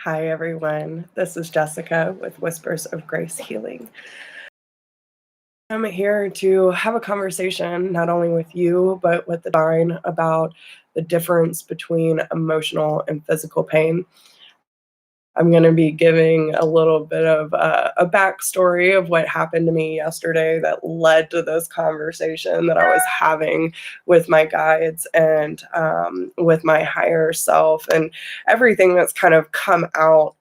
Hi, everyone. This is Jessica with Whispers of Grace Healing. I'm here to have a conversation not only with you, but with the divine about the difference between emotional and physical pain. I'm going to be giving a little bit of a backstory of what happened to me yesterday that led to this conversation that I was having with my guides and with my higher self, and everything that's kind of come out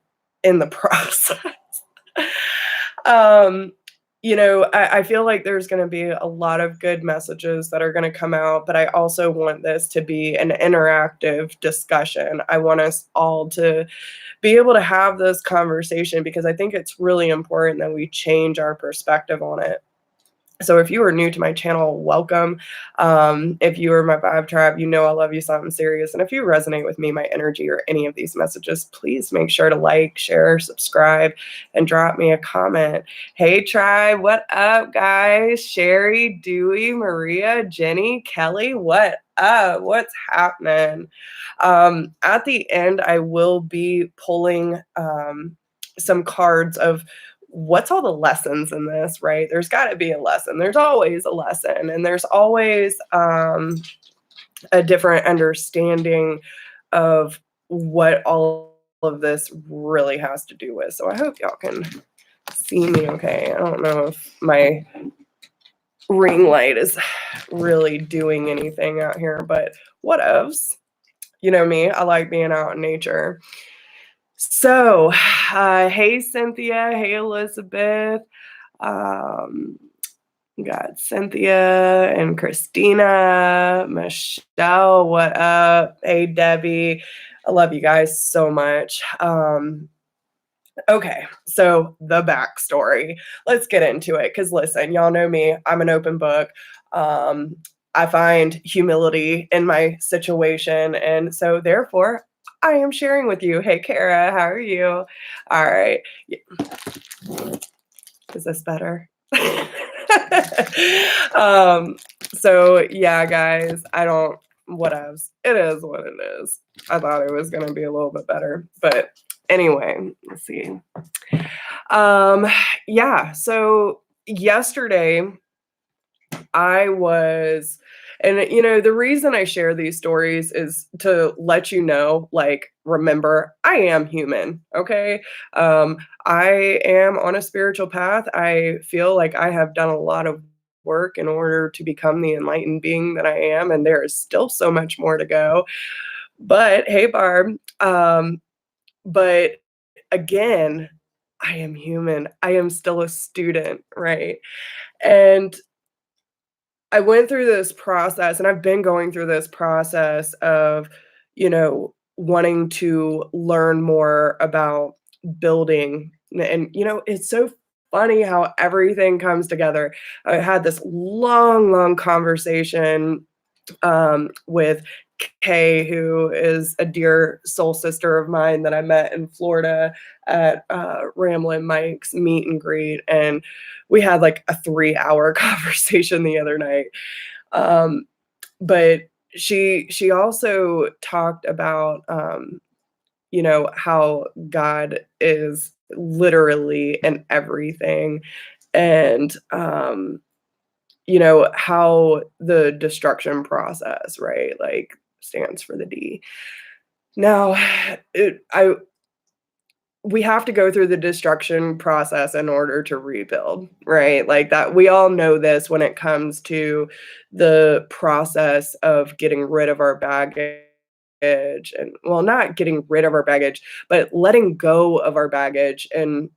in the process. um, I feel like there's going to be a lot of good messages that are going to come out, but I also want this to be an interactive discussion. I want us all to be able to have this conversation because I think it's really important that we change our perspective on it. So if you are new to my channel, welcome. If you are my Vibe Tribe, you know I love you something serious. And if you resonate with me, my energy, or any of these messages, please make sure to like, share, subscribe, and drop me a comment. Hey, Tribe, what up, guys? Sherry, Dewey, Maria, Jenny, Kelly, what up? What's happening? At the end, I will be pulling some cards of what's all the lessons in this, right? There's got to be a lesson. There's always a lesson, and there's always a different understanding of what all of this really has to do with. So I hope y'all can see me okay. I don't know if my ring light is really doing anything out here, but whatevs. You know me, I like being out in nature. So, hey, Cynthia. Hey, Elizabeth. Got Cynthia and Christina, Michelle. What up? Hey, Debbie. I love you guys so much. Okay, so the backstory. Let's get into it. Because listen, y'all know me. I'm an open book. I find humility in my situation. And so, therefore, I am sharing with you. Hey, Kara, how are you? All right. Is this better? So yeah, guys, whatevs. It is what it is. I thought it was gonna be a little bit better, but anyway, let's see. Yeah, so yesterday I was, and the reason I share these stories is to let you know, like, remember, I am human, okay? I am on a spiritual path. I feel like I have done a lot of work in order to become the enlightened being that I am, and there is still so much more to go. But hey, Barb, but again, I am human. I am still a student, right? And I went through this process, and I've been going through this process of, wanting to learn more about building. And, it's so funny how everything comes together. I had this long, long conversation with Kay, who is a dear soul sister of mine that I met in Florida at Ramblin' Mike's meet and greet. And we had like a 3-hour conversation the other night. But she also talked about, how God is literally in everything. And, how the destruction process, right, like, stands for the D. Now, we have to go through the destruction process in order to rebuild, right? Like that, we all know this when it comes to the process of getting rid of our baggage. And, well, not getting rid of our baggage, but letting go of our baggage and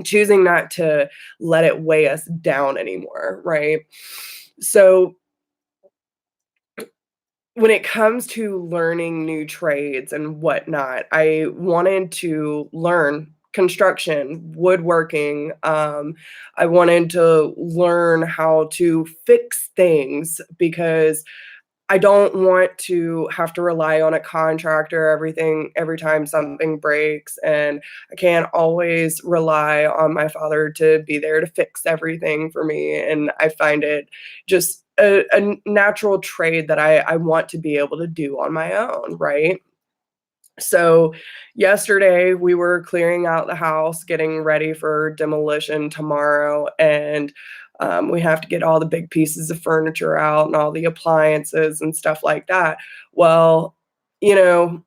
choosing not to let it weigh us down anymore, right? So when it comes to learning new trades and whatnot, I wanted to learn construction, woodworking. I wanted to learn how to fix things because I don't want to have to rely on a contractor every time something breaks, and I can't always rely on my father to be there to fix everything for me. And I find it just a natural trade that I want to be able to do on my own, right? So yesterday we were clearing out the house, getting ready for demolition tomorrow, and we have to get all the big pieces of furniture out and all the appliances and stuff like that. Well, you know,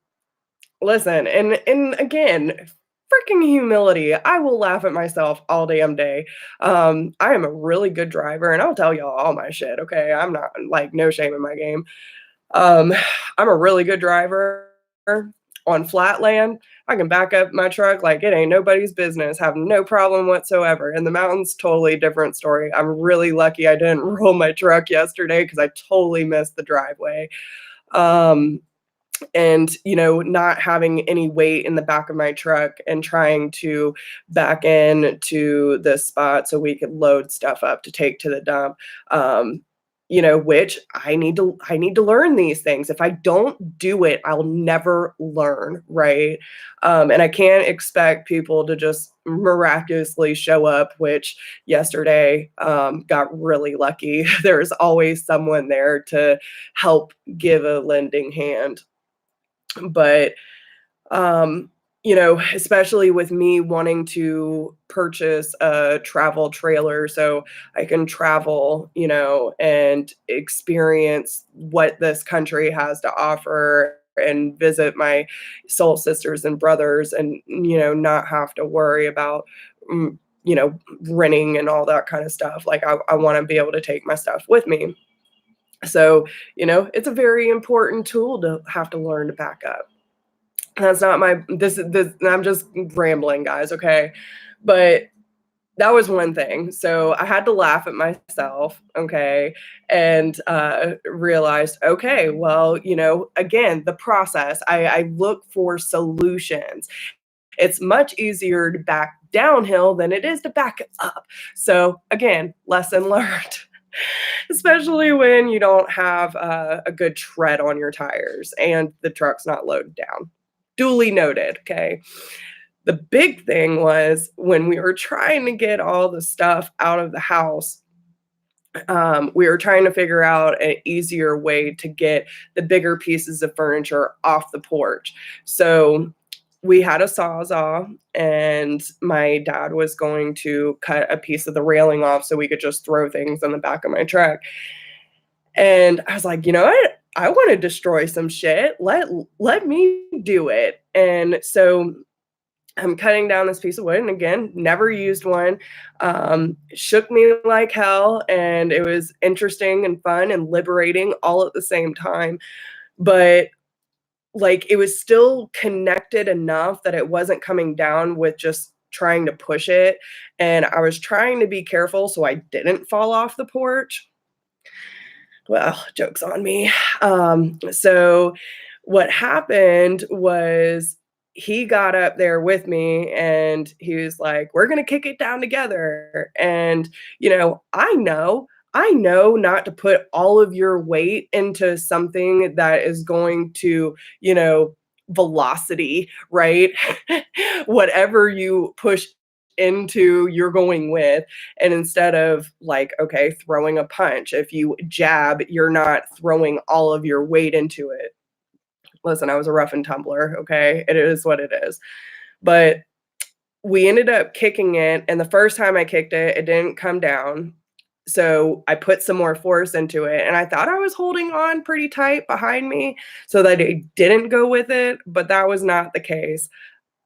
listen, and again, freaking humility. I will laugh at myself all damn day. I am a really good driver, and I'll tell y'all all my shit. Okay, I'm not like no shame in my game. Um, I'm a really good driver on flat land. I can back up my truck like it ain't nobody's business, have no problem whatsoever. In the mountains, totally different story. I'm really lucky I didn't roll my truck yesterday because I totally missed the driveway. Um, and not having any weight in the back of my truck and trying to back in to this spot so we could load stuff up to take to the dump. Which I need to learn these things. If I don't do it, I'll never learn, right? And I can't expect people to just miraculously show up, which yesterday got really lucky. There's always someone there to help give a lending hand. But especially with me wanting to purchase a travel trailer so I can travel, and experience what this country has to offer and visit my soul sisters and brothers and, not have to worry about, mm, renting and all that kind of stuff. Like, I want to be able to take my stuff with me. So, it's a very important tool to have to learn to back up. That's not my this I'm just rambling, guys, okay? But that was one thing. So I had to laugh at myself, okay, and realized, okay, well, again, the process. I look for solutions. It's much easier to back downhill than it is to back up. So again, lesson learned. Especially when you don't have a good tread on your tires and the truck's not loaded down. Duly noted, okay? The big thing was when we were trying to get all the stuff out of the house, we were trying to figure out an easier way to get the bigger pieces of furniture off the porch. So we had a Sawzall, and my dad was going to cut a piece of the railing off so we could just throw things in the back of my truck. And I was like, you know what? I want to destroy some shit. Let me do it. And so I'm cutting down this piece of wood, and again, never used one. Shook me like hell, and it was interesting and fun and liberating all at the same time. But like, it was still connected enough that it wasn't coming down with just trying to push it. And I was trying to be careful so I didn't fall off the porch. Well, joke's on me. So what happened was he got up there with me and he was like, "We're gonna kick it down together." And, I know not to put all of your weight into something that is going to, velocity, right? Whatever you push into, you're going with. And instead of like, okay, throwing a punch, if you jab, you're not throwing all of your weight into it. Listen, I was a rough and tumbler, okay? It is what it is. But we ended up kicking it, and the first time I kicked it, it didn't come down. So I put some more force into it, and I thought I was holding on pretty tight behind me so that it didn't go with it, but that was not the case.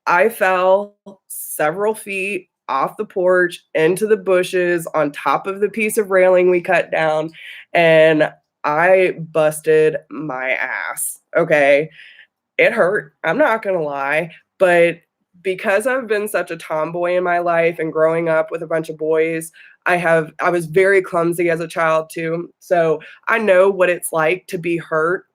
I fell several feet off the porch into the bushes on top of the piece of railing we cut down, and I busted my ass. Okay. It hurt. I'm not going to lie. But because I've been such a tomboy in my life and growing up with a bunch of boys, I was very clumsy as a child too. So I know what it's like to be hurt,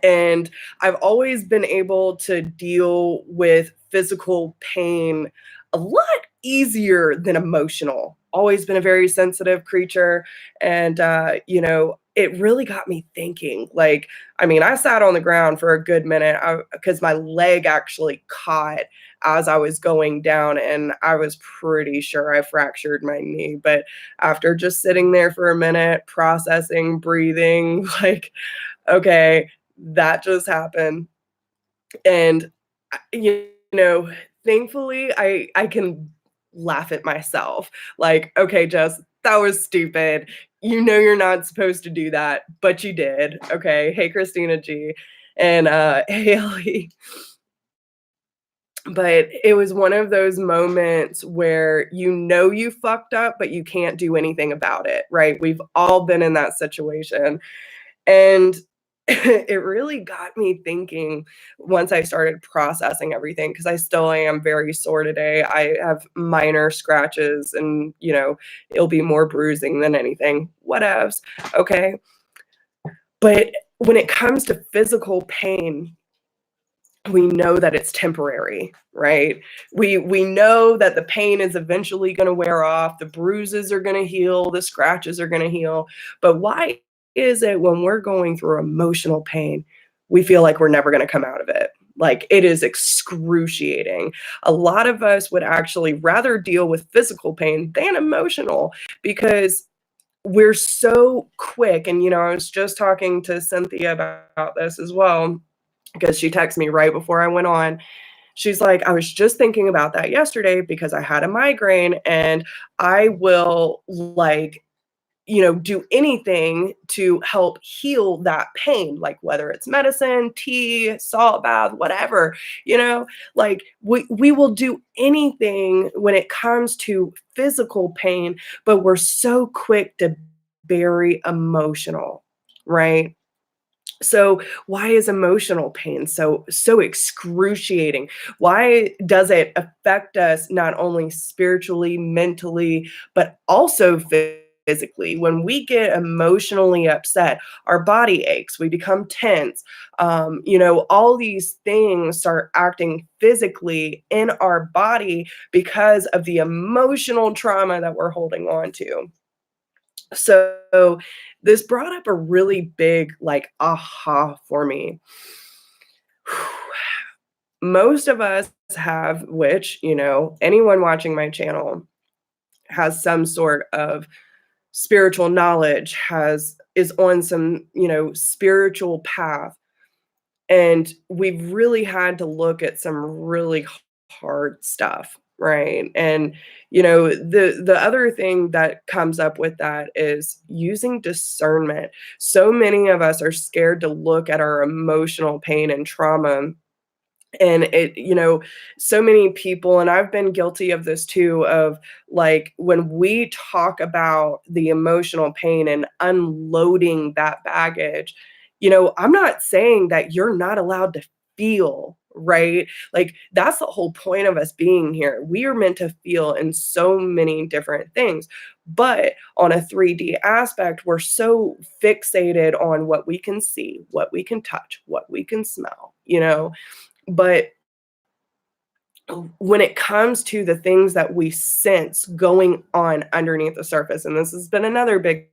and I've always been able to deal with physical pain a lot easier than emotional. Always been a very sensitive creature. And, it really got me thinking. Like, I mean, I sat on the ground for a good minute because my leg actually caught as I was going down, and I was pretty sure I fractured my knee. But after just sitting there for a minute, processing, breathing, like, okay, that just happened. And, you know, thankfully, I can laugh at myself. Like, "Okay, Jess, that was stupid. You know you're not supposed to do that, but you did. Okay. Hey, Christina G, and, hey, Ellie." But it was one of those moments where you know you fucked up, but you can't do anything about it, right? We've all been in that situation. And it really got me thinking once I started processing everything, because I still am very sore today. I have minor scratches and, it'll be more bruising than anything. Whatevs. Okay. But when it comes to physical pain, we know that it's temporary, right? We know that the pain is eventually going to wear off, the bruises are going to heal, the scratches are going to heal. But why is it when we're going through emotional pain, we feel like we're never going to come out of it? Like, it is excruciating. A lot of us would actually rather deal with physical pain than emotional, because we're so quick. And I was just talking to Cynthia about this as well, because she texted me right before I went on. She's like, "I was just thinking about that yesterday because I had a migraine, and I will, like, do anything to help heal that pain, like whether it's medicine, tea, salt bath, whatever, like we will do anything when it comes to physical pain, but we're so quick to bury emotional, right?" So why is emotional pain so excruciating? Why does it affect us not only spiritually, mentally, but also physically? When we get emotionally upset, our body aches, we become tense. All these things start acting physically in our body because of the emotional trauma that we're holding on to. So this brought up a really big, like, aha for me. Most of us have, which, anyone watching my channel has some sort of spiritual knowledge, is on some, spiritual path. And we've really had to look at some really hard stuff, right? And the other thing that comes up with that is using discernment. So many of us are scared to look at our emotional pain and trauma, and so many people, and I've been guilty of this too, of, like, when we talk about the emotional pain and unloading that baggage, I'm not saying that you're not allowed to feel, right? Like, that's the whole point of us being here. We are meant to feel in so many different things, but on a 3D aspect, we're so fixated on what we can see, what we can touch, what we can smell, but when it comes to the things that we sense going on underneath the surface, and this has been another big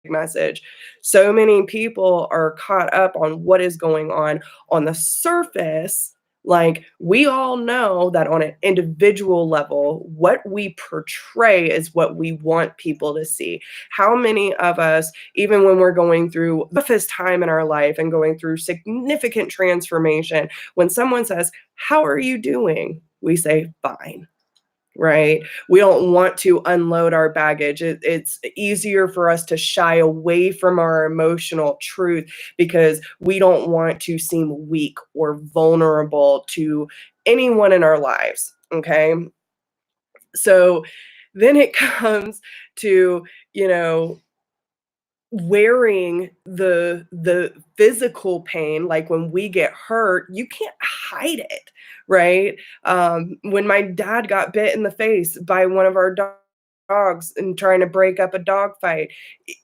message, so many people are caught up on what is going on the surface. Like, we all know that on an individual level, what we portray is what we want people to see. How many of us, even when we're going through the toughest time in our life and going through significant transformation, when someone says, "How are you doing?" we say, "Fine." Right? We don't want to unload our baggage. It's easier for us to shy away from our emotional truth because we don't want to seem weak or vulnerable to anyone in our lives. Okay. So then it comes to, wearing the physical pain. Like, when we get hurt, you can't hide it, right? When my dad got bit in the face by one of our dogs and trying to break up a dog fight,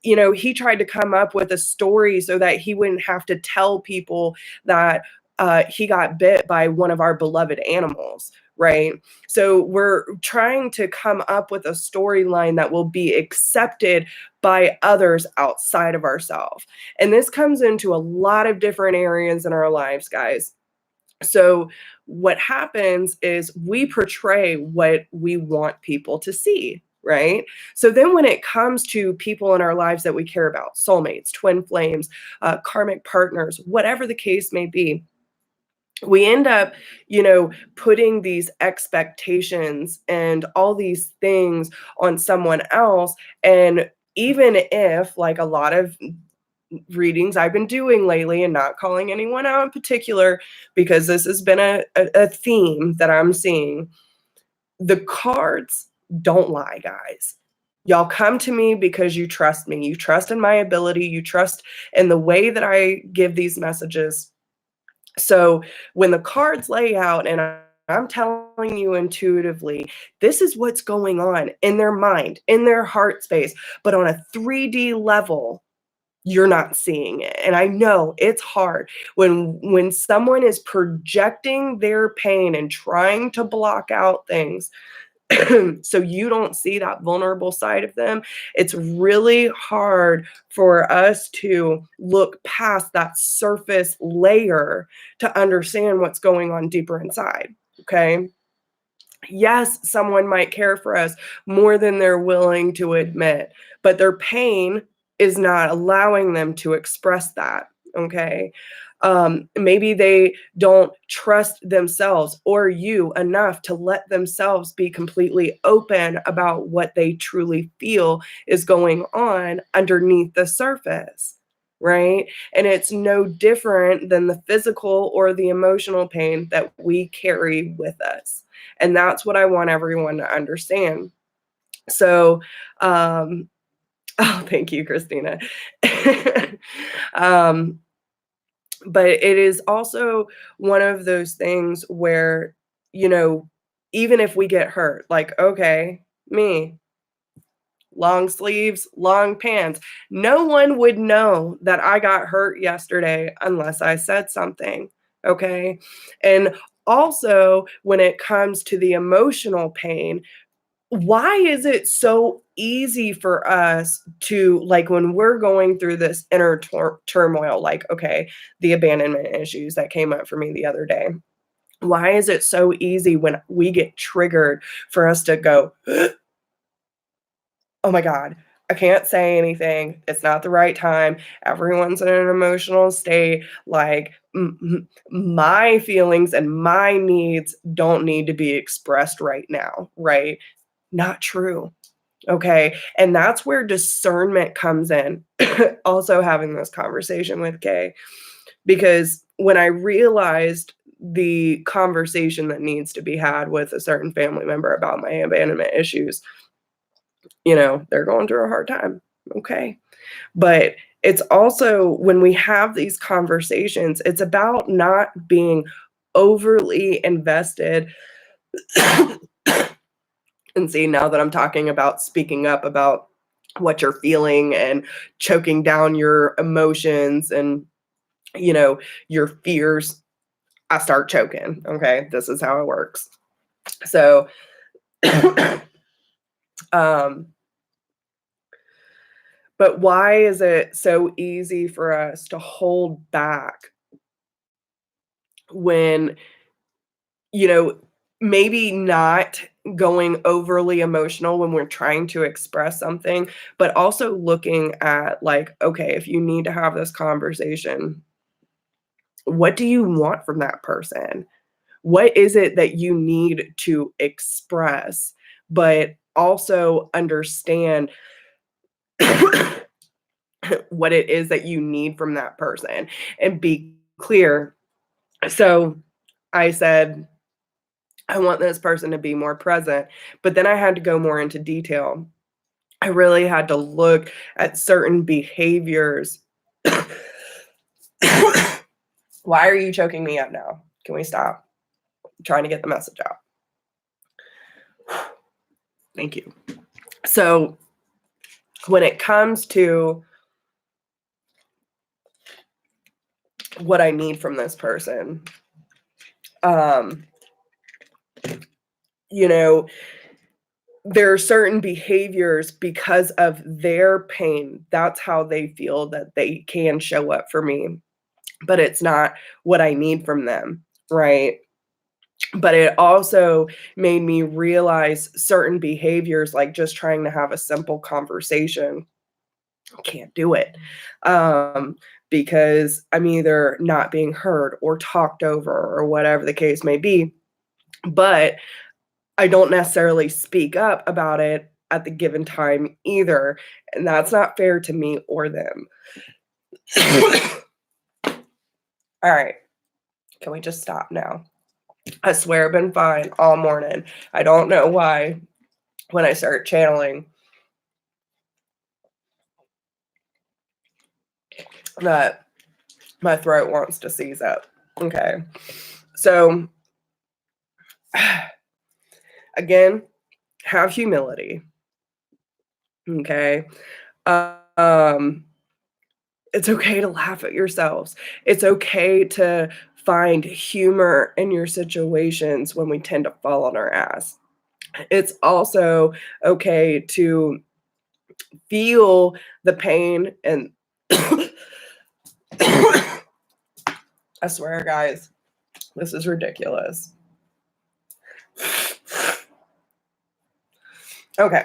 he tried to come up with a story so that he wouldn't have to tell people that he got bit by one of our beloved animals, right? So we're trying to come up with a storyline that will be accepted by others outside of ourselves. And this comes into a lot of different areas in our lives, guys. So what happens is we portray what we want people to see, right? So then when it comes to people in our lives that we care about, soulmates, twin flames, karmic partners, whatever the case may be, we end up, putting these expectations and all these things on someone else. And even if, like, a lot of readings I've been doing lately, and not calling anyone out in particular, because this has been a theme that I'm seeing, the cards don't lie, guys. Y'all come to me because you trust me. You trust in my ability. You trust in the way that I give these messages. So when the cards lay out and I'm telling you intuitively, this is what's going on in their mind, in their heart space, but on a 3D level, you're not seeing it. And I know it's hard when someone is projecting their pain and trying to block out things so you don't see that vulnerable side of them. It's really hard for us to look past that surface layer to understand what's going on deeper inside. Okay. Yes, someone might care for us more than they're willing to admit, but their pain is not allowing them to express that. Okay. Maybe they don't trust themselves or you enough to let themselves be completely open about what they truly feel is going on underneath the surface. Right. And it's no different than the physical or the emotional pain that we carry with us. And that's what I want everyone to understand. So, oh, thank you, Christina. um, but it is also one of those things where, you know, even if we get hurt, like, okay, me, long sleeves, long pants. No one would know that I got hurt yesterday unless I said something. Okay. And also, when it comes to the emotional pain, why is it so easy for us to, like, when we're going through this inner turmoil, like, okay, the abandonment issues that came up for me the other day? Why is it so easy when we get triggered for us to go, oh my God, I can't say anything. It's not the right time. Everyone's in an emotional state. Like, my feelings and my needs don't need to be expressed right now, right? Not true. Okay. And that's where discernment comes in. Also, having this conversation with Kay, because when I realized the conversation that needs to be had with a certain family member about my abandonment issues, they're going through a hard time. Okay. But it's also, when we have these conversations, it's about not being overly invested. And see, now that I'm talking about speaking up about what you're feeling and choking down your emotions and, your fears, I start choking. Okay. This is how it works. So, um, but why is it so easy for us to hold back when, you know, maybe not going overly emotional when we're trying to express something, but also looking at, like, okay, if you need to have this conversation, what do you want from that person? What is it that you need to express, but also understand what it is that you need from that person and be clear. So I said, I want this person to be more present, but then I had to go more into detail. I really had to look at certain behaviors. Why are you choking me up now? Can we stop? I'm trying to get the message out. Thank you. So when it comes to what I need from this person, you know, there are certain behaviors because of their pain. That's how they feel that they can show up for me, but it's not what I need from them, right? But it also made me realize certain behaviors, like just trying to have a simple conversation, can't do it. because I'm either not being heard or talked over or whatever the case may be. But I don't necessarily speak up about it at the given time either. And that's not fair to me or them. All right. Can we just stop now? I swear I've been fine all morning. I don't know why when I start channeling that my throat wants to seize up. Okay. So again, have humility. Okay. Um, it's okay to laugh at yourselves. It's okay to find humor in your situations when we tend to fall on our ass. It's also okay to feel the pain and I swear, guys, this is ridiculous. Okay.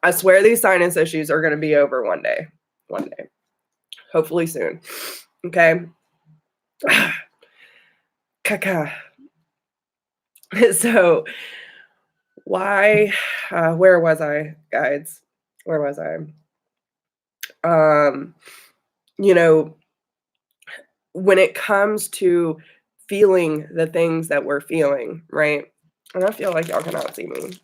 I swear these sinus issues are going to be over one day. One day. Hopefully soon. Okay. Caca. So, why, where was I, guys? Where was I? You know, when it comes to feeling the things that we're feeling, right? And I feel like y'all cannot see me.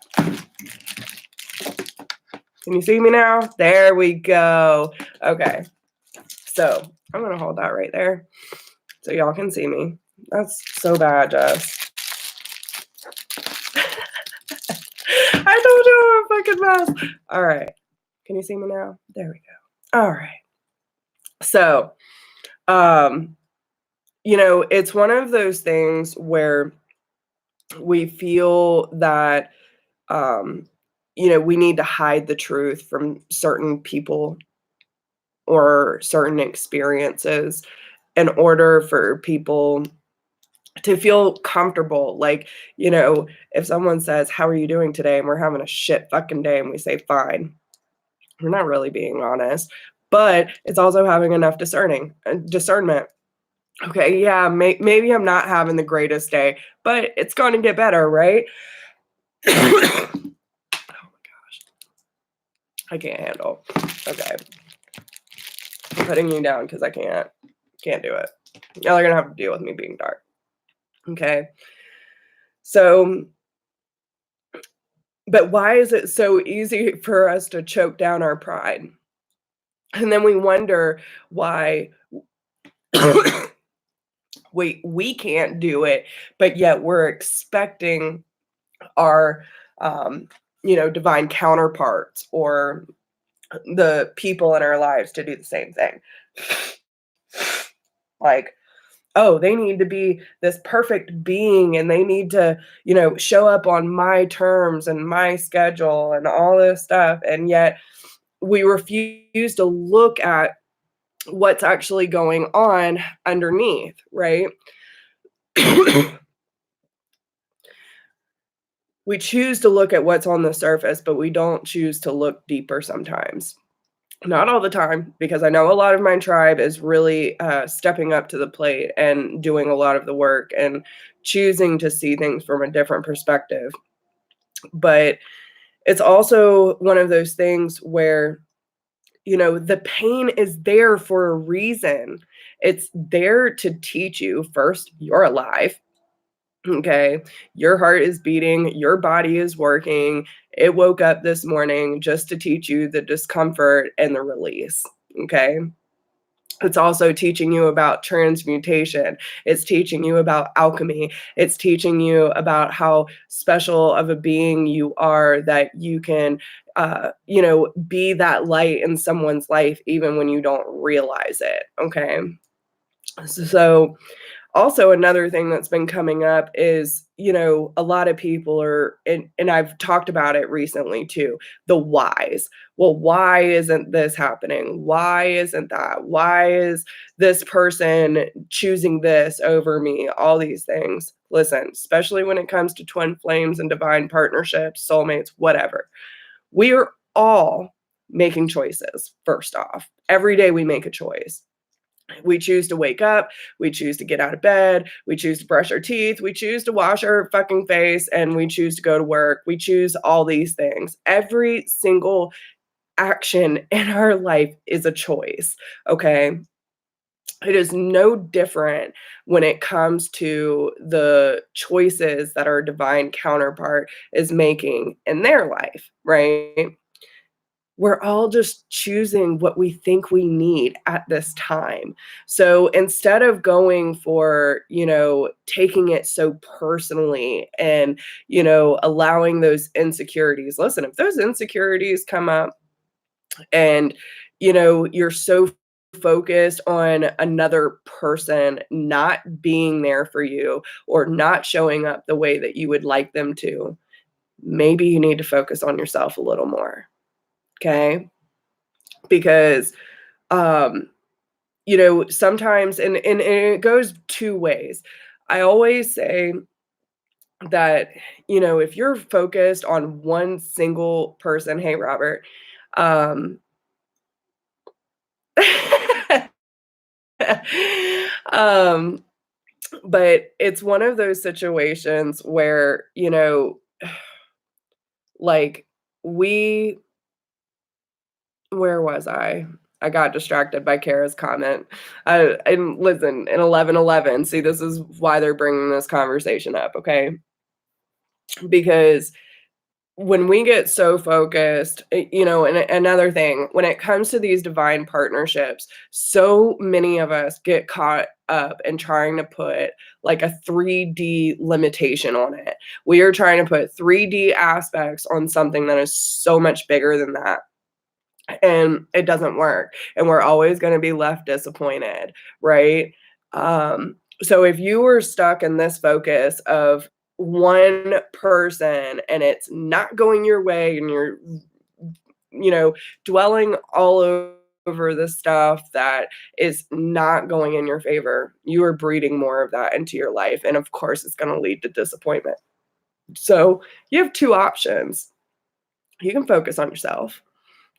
Can you see me now? There we go. Okay. So I'm going to hold that right there so y'all can see me. That's so bad, Jess. I told you I'm a fucking mess. All right. Can you see me now? There we go. All right. So, you know, it's one of those things where we feel that, you know, we need to hide the truth from certain people or certain experiences in order for people to feel comfortable. Like, you know, if someone says, "How are you doing today?" and we're having a shit fucking day and we say, "Fine," we're not really being honest, but it's also having enough discernment. Okay, yeah, maybe I'm not having the greatest day, but it's going to get better, right? Oh my gosh. I can't handle. Okay. I'm putting you down because I can't do it. Y'all are going to have to deal with me being dark. Okay. So, but why is it so easy for us to choke down our pride? And then we wonder why we can't do it, but yet we're expecting our, you know, divine counterparts or the people in our lives to do the same thing. Like, oh, they need to be this perfect being and they need to, you know, show up on my terms and my schedule and all this stuff. And yet we refuse to look at what's actually going on underneath, right? We choose to look at what's on the surface, but we don't choose to look deeper sometimes. Not all the time, because I know a lot of my tribe is really stepping up to the plate and doing a lot of the work and choosing to see things from a different perspective. But it's also one of those things where, you know, the pain is there for a reason. It's there to teach you, first, you're alive. Okay. Your heart is beating, your body is working. It woke up this morning just to teach you the discomfort and the release. Okay. It's also teaching you about transmutation. It's teaching you about alchemy. It's teaching you about how special of a being you are, that you can, you know, be that light in someone's life even when you don't realize it. Okay. So, also another thing that's been coming up is, you know, a lot of people are, and I've talked about it recently too, the whys. Well, why isn't this happening? Why isn't that? Why is this person choosing this over me? All these things. Listen, especially when it comes to twin flames and divine partnerships, soulmates, whatever. We are all making choices, first off. Every day we make a choice. We choose to wake up, we choose to get out of bed, we choose to brush our teeth, we choose to wash our fucking face, and we choose to go to work. We choose all these things. Every single action in our life is a choice, okay? It is no different when it comes to the choices that our divine counterpart is making in their life, right? We're all just choosing what we think we need at this time. So instead of going for, taking it so personally and, allowing those insecurities, listen, if those insecurities come up and, you're so focused on another person not being there for you or not showing up the way that you would like them to, maybe you need to focus on yourself a little more. Okay? Because sometimes and it goes two ways. I always say that, if you're focused on one single person, hey Robert, um um but it's one of those situations where, like we where was I? I got distracted by Kara's comment. And listen, in 11:11, see, this is why they're bringing this conversation up, okay? Because when we get so focused, and another thing, when it comes to these divine partnerships, so many of us get caught up in trying to put like a 3D limitation on it. We are trying to put 3D aspects on something that is so much bigger than that, and it doesn't work, and we're always going to be left disappointed, right? So if you were stuck in this focus of one person and it's not going your way and you're dwelling all over the stuff that is not going in your favor, you are breeding more of that into your life, and of course it's going to lead to disappointment. So you have two options. You can focus on yourself.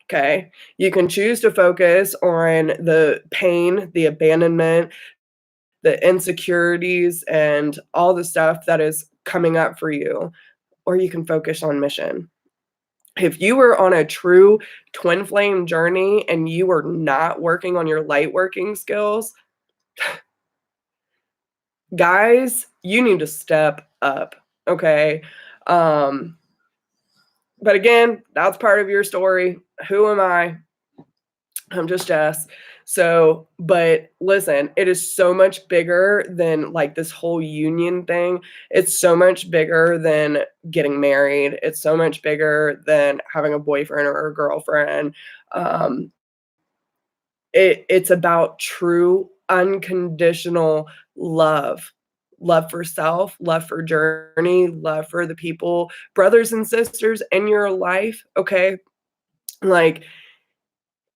Okay. You can choose to focus on the pain, the abandonment, the insecurities, and all the stuff that is coming up for you, or you can focus on mission. If you were on a true twin flame journey and you were not working on your light working skills, guys, you need to step up. Okay. Um, but again, that's part of your story. Who am I? I'm just Jess. So, but listen, it is so much bigger than like this whole union thing. It's so much bigger than getting married. It's so much bigger than having a boyfriend or a girlfriend. Um, it's about true unconditional love. Love for self, love for journey, love for the people, brothers and sisters in your life. Okay. Like,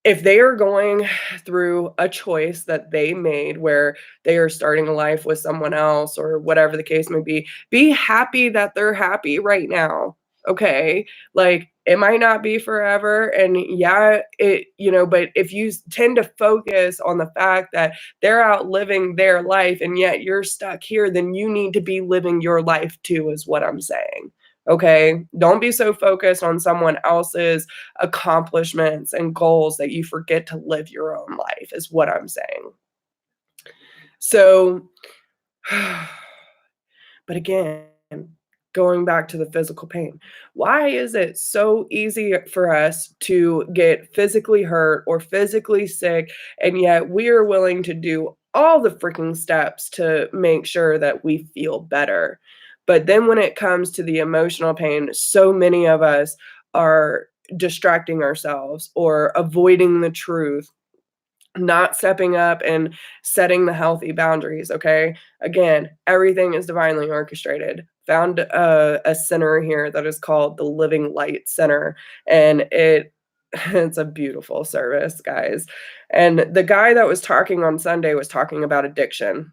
if they are going through a choice that they made where they are starting a life with someone else or whatever the case may be happy that they're happy right now. Okay. Like, it might not be forever. And yeah, but if you tend to focus on the fact that they're out living their life and yet you're stuck here, then you need to be living your life too, is what I'm saying. Okay. Don't be so focused on someone else's accomplishments and goals that you forget to live your own life, is what I'm saying. So, but again, going back to the physical pain, why is it so easy for us to get physically hurt or physically sick, and yet we are willing to do all the freaking steps to make sure that we feel better? But then when it comes to the emotional pain, so many of us are distracting ourselves or avoiding the truth, not stepping up and setting the healthy boundaries. Okay. Again, everything is divinely orchestrated. Found a center here that is called the Living Light Center, and it's a beautiful service, guys. And the guy that was talking on Sunday was talking about addiction.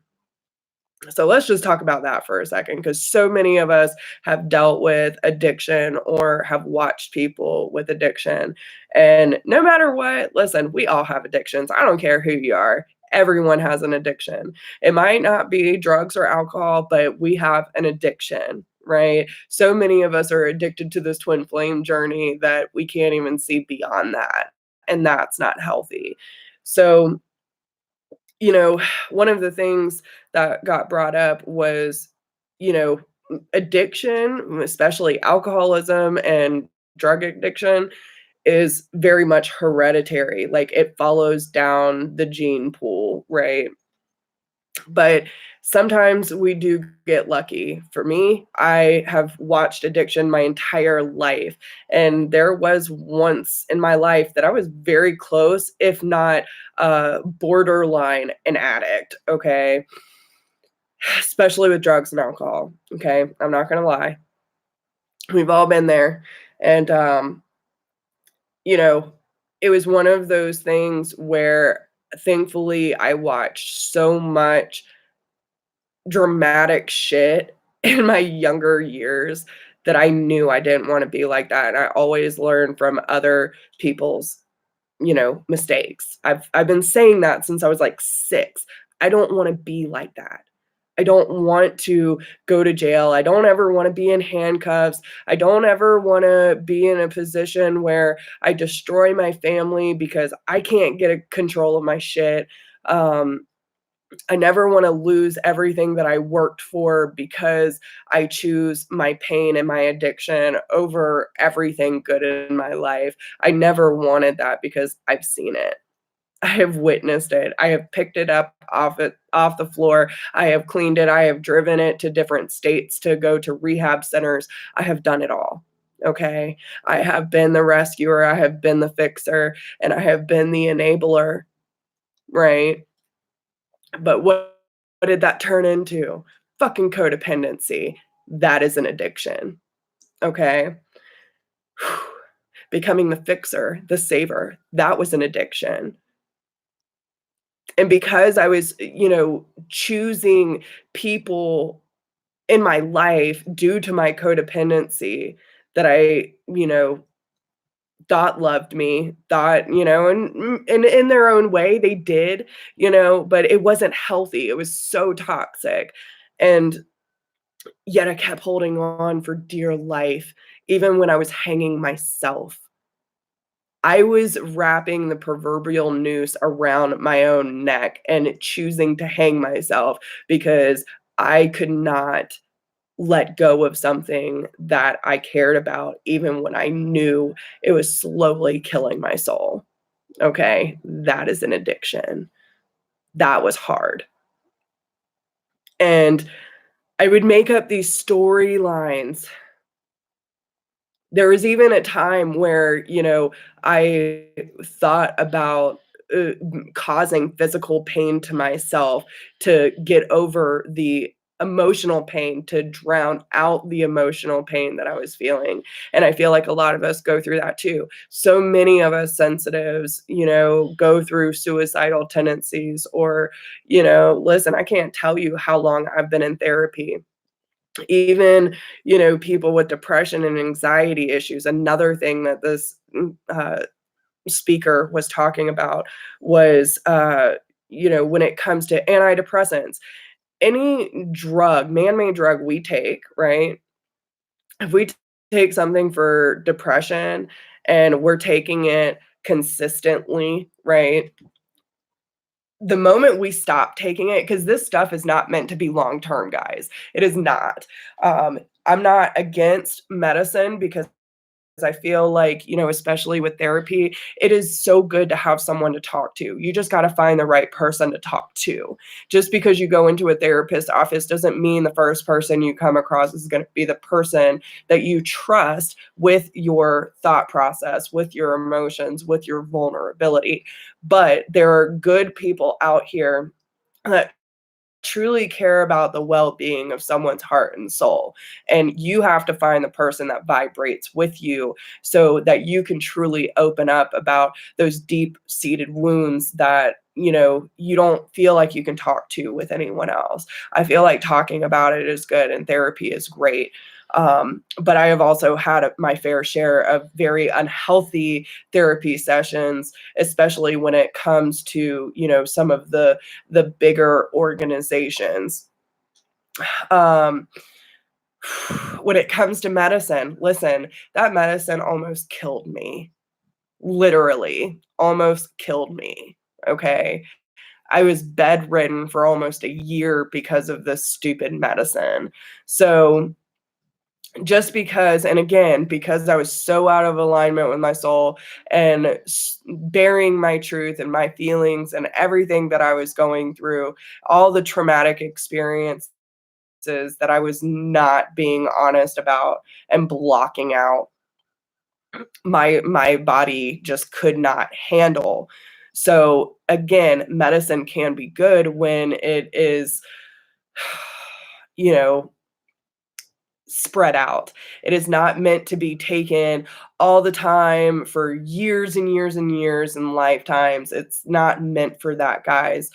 So let's just talk about that for a second, because so many of us have dealt with addiction or have watched people with addiction. And no matter what, listen, we all have addictions. I don't care who you are. Everyone has an addiction. It might not be drugs or alcohol, but we have an addiction, right? So many of us are addicted to this twin flame journey that we can't even see beyond that, and that's not healthy. So, you know, one of the things that got brought up was, you know, addiction, especially alcoholism and drug addiction, is very much hereditary. Like it follows down the gene pool, right? But sometimes we do get lucky. For me, I have watched addiction my entire life. And there was once in my life that I was very close, if not borderline an addict. Okay. Especially with drugs and alcohol. Okay. I'm not going to lie. We've all been there. And, you know, it was one of those things where thankfully I watched so much dramatic shit in my younger years that I knew I didn't wanna be like that, and I always learn from other people's, mistakes. I've been saying that since I was, like, 6. I don't wanna be like that. I don't want to go to jail. I don't ever wanna be in handcuffs. I don't ever wanna be in a position where I destroy my family because I can't get a control of my shit. Um, I never wanna lose everything that I worked for because I choose my pain and my addiction over everything good in my life. I never wanted that because I've seen it. I have witnessed it. I have picked it up off the floor. I have cleaned it. I have driven it to different states to go to rehab centers. I have done it all. Okay? I have been the rescuer, I have been the fixer, and I have been the enabler, right? But what did that turn into? Fucking codependency. That is an addiction, okay? Becoming the fixer, the saver, that was an addiction. And because I was, choosing people in my life due to my codependency that I, thought loved me, thought, and in their own way, they did, but it wasn't healthy. It was so toxic. And yet I kept holding on for dear life, even when I was hanging myself. I was wrapping the proverbial noose around my own neck and choosing to hang myself because I could not let go of something that I cared about, even when I knew it was slowly killing my soul. Okay, that is an addiction. That was hard. And I would make up these storylines. There was even a time where, I thought about, causing physical pain to myself to get over the emotional pain, to drown out the emotional pain that I was feeling, and I feel like a lot of us go through that too. So many of us sensitives, go through suicidal tendencies or, listen, I can't tell you how long I've been in therapy. Even, people with depression and anxiety issues, another thing that this, speaker was talking about was, when it comes to antidepressants, any drug, man-made drug we take, right? If we take something for depression and we're taking it consistently, right? The moment we stop taking it, because this stuff is not meant to be long term, guys. It is not. I'm not against medicine because I feel like, especially with therapy, it is so good to have someone to talk to. You just got to find the right person to talk to. Just because you go into a therapist's office doesn't mean the first person you come across is going to be the person that you trust with your thought process, with your emotions, with your vulnerability. But there are good people out here that truly care about the well-being of someone's heart and soul. And you have to find the person that vibrates with you so that you can truly open up about those deep-seated wounds that, you don't feel like you can talk to with anyone else. I feel like talking about it is good and therapy is great. But I have also had my fair share of very unhealthy therapy sessions, especially when it comes to, some of the bigger organizations. Um, when it comes to medicine, listen, that medicine almost killed me. Literally, almost killed me. Okay. I was bedridden for almost a year because of this stupid medicine. So, just because, and again, because I was so out of alignment with my soul and bearing my truth and my feelings and everything that I was going through, all the traumatic experiences that I was not being honest about and blocking out, my body just could not handle. So again, medicine can be good when it is, you know, spread out. It is not meant to be taken all the time for years and years and years and lifetimes. It's not meant for that, guys.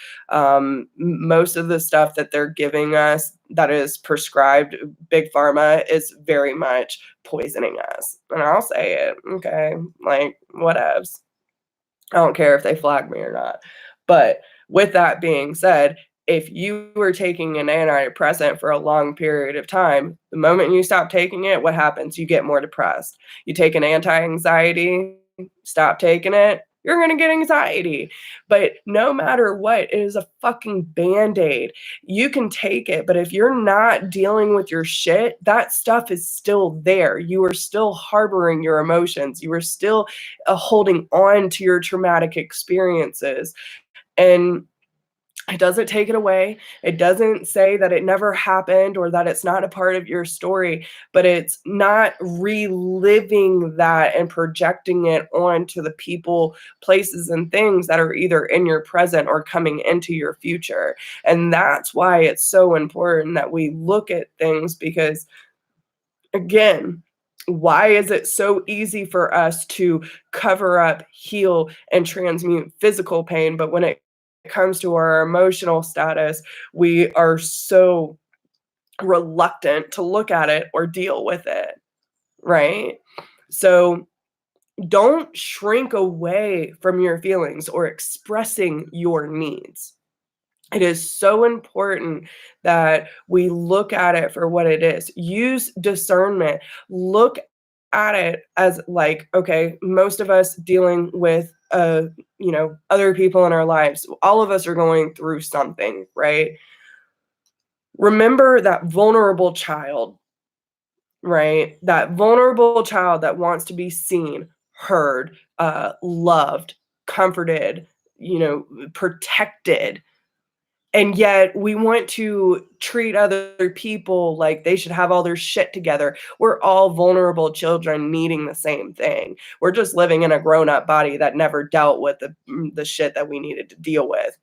Most of the stuff that they're giving us that is prescribed, big pharma, is very much poisoning us. And I'll say it, okay? Like, whatevs. I don't care if they flag me or not. But with that being said, if you were taking an antidepressant for a long period of time, the moment you stop taking it, what happens? You get more depressed. You take an anti-anxiety, stop taking it, you're going to get anxiety. But no matter what, it is a fucking band-aid. You can take it, but if you're not dealing with your shit, that stuff is still there. You are still harboring your emotions. You are still holding on to your traumatic experiences. And it doesn't take it away. It doesn't say that it never happened or that it's not a part of your story, but it's not reliving that and projecting it onto the people, places, and things that are either in your present or coming into your future. And that's why it's so important that we look at things, because, again, why is it so easy for us to cover up, heal, and transmute physical pain, but when it comes to our emotional status, we are so reluctant to look at it or deal with it, right? So don't shrink away from your feelings or expressing your needs. It is so important that we look at it for what it is. Use discernment. Look at it as like, okay, most of us dealing with other people in our lives, all of us are going through something, right? Remember that vulnerable child, right? That vulnerable child that wants to be seen, heard, loved, comforted, protected. And yet we want to treat other people like they should have all their shit together. We're all vulnerable children needing the same thing. We're just living in a grown-up body that never dealt with the shit that we needed to deal with.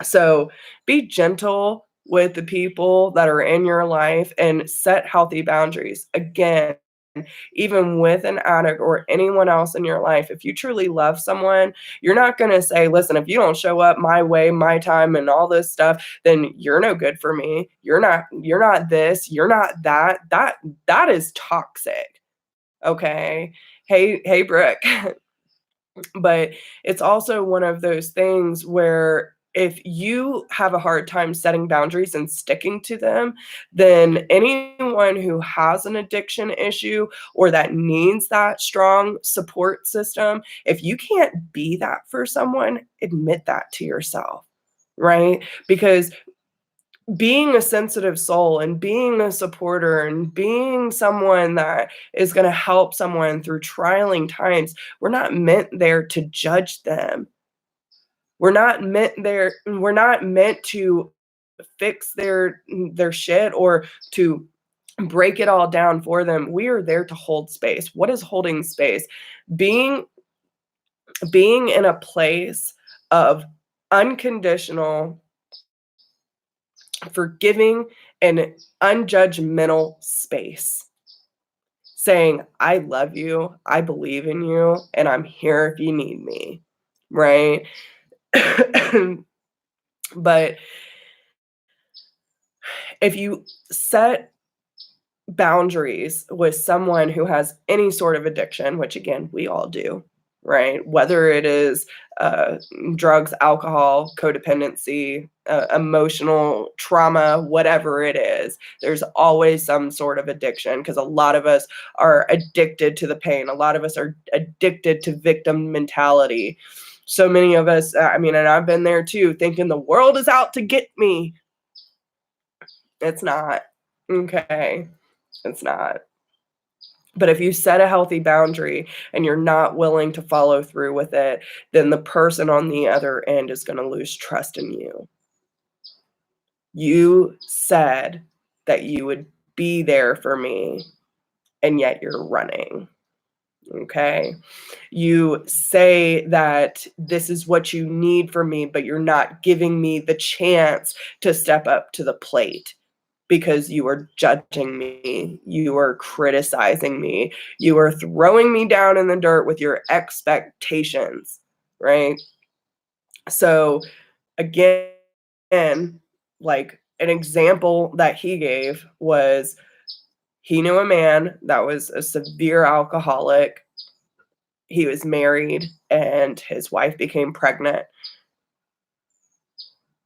So be gentle with the people that are in your life and set healthy boundaries. Again, even with an addict or anyone else in your life, if you truly love someone, you're not going to say, listen, if you don't show up my way, my time, and all this stuff, then you're no good for me. You're not this, you're not that. That is toxic. Okay. Hey, Brooke. But it's also one of those things where if you have a hard time setting boundaries and sticking to them, then anyone who has an addiction issue or that needs that strong support system, if you can't be that for someone, admit that to yourself, right? Because being a sensitive soul and being a supporter and being someone that is going to help someone through trialing times, we're not meant there to judge them. We're not meant to fix their shit or to break it all down for them. We are there to hold space. What is holding space? Being being in a place of unconditional, forgiving, and unjudgmental space. Saying, I love you, I believe in you, and I'm here if you need me, right? But if you set boundaries with someone who has any sort of addiction, which again, we all do, right? Whether it is uh, drugs, alcohol, codependency, emotional trauma, whatever it is, there's always some sort of addiction because a lot of us are addicted to the pain. A lot of us are addicted to victim mentality. So many of us, I mean, and I've been there too, thinking the world is out to get me. It's not. Okay. It's not. But if you set a healthy boundary and you're not willing to follow through with it, then the person on the other end is going to lose trust in you. You said that you would be there for me, and yet you're running. Okay. You say that this is what you need from me, but you're not giving me the chance to step up to the plate because you are judging me, you are criticizing me, you are throwing me down in the dirt with your expectations, right? So, again, like an example that he gave was he knew a man that was a severe alcoholic. He was married and his wife became pregnant.